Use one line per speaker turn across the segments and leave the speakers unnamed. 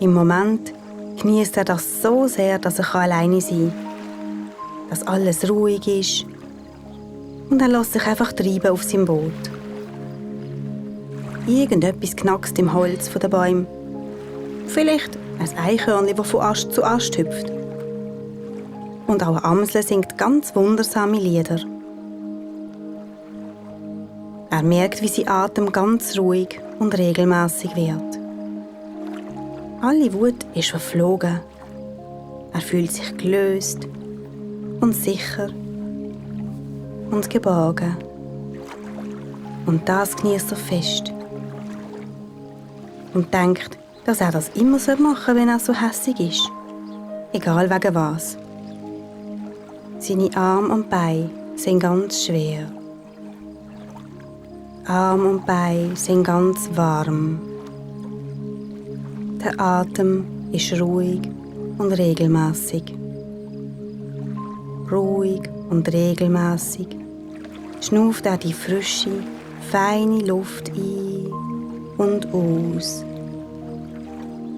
Im Moment genießt er das so sehr, dass er alleine sein kann. Dass alles ruhig ist. Und er lässt sich einfach treiben auf seinem Boot. Irgendetwas knackst im Holz der Bäume. Vielleicht ein Eichhörnchen, das von Ast zu Ast hüpft. Und auch eine Amsel singt ganz wundersame Lieder. Er merkt, wie sein Atem ganz ruhig und regelmäßig wird. Alle Wut ist verflogen. Er fühlt sich gelöst und sicher und geborgen. Und das genießt er fest. Und denkt, dass er das immer machen soll, wenn er so hässig ist. Egal wegen was. Seine Arme und Beine sind ganz schwer. Arm und Beine sind ganz warm. Der Atem ist ruhig und regelmäßig. Ruhig und regelmäßig schnauft er die frische, feine Luft ein und aus.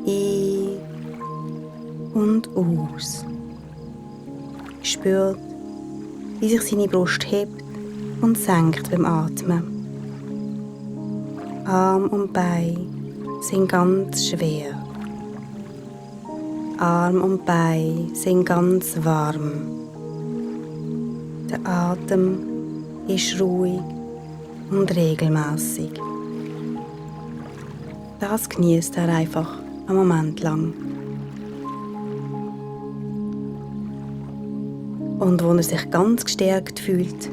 Ein und aus. Spürt, wie sich seine Brust hebt und senkt beim Atmen. Arm und Beine sind ganz schwer. Arm und Beine sind ganz warm. Der Atem ist ruhig und regelmäßig. Das genießt er einfach einen Moment lang. Und als er sich ganz gestärkt fühlt,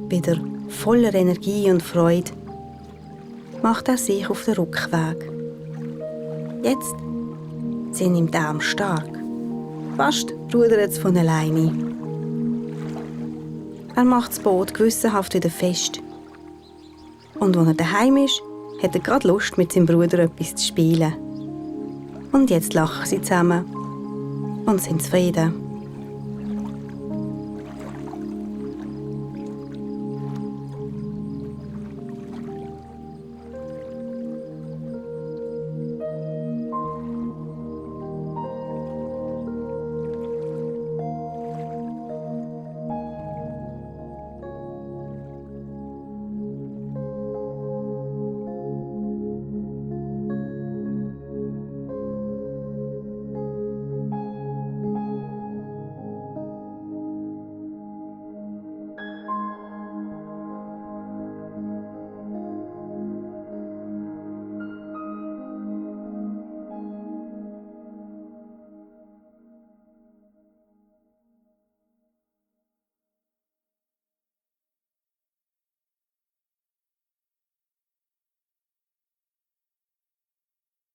wieder voller Energie und Freude, macht er sich auf den Rückweg. Jetzt sind ihm die Arme stark. Fast rudert es von alleine. Er macht das Boot gewissenhaft wieder fest. Und als er daheim ist, hat er gerade Lust, mit seinem Bruder etwas zu spielen. Und jetzt lachen sie zusammen und sind zufrieden.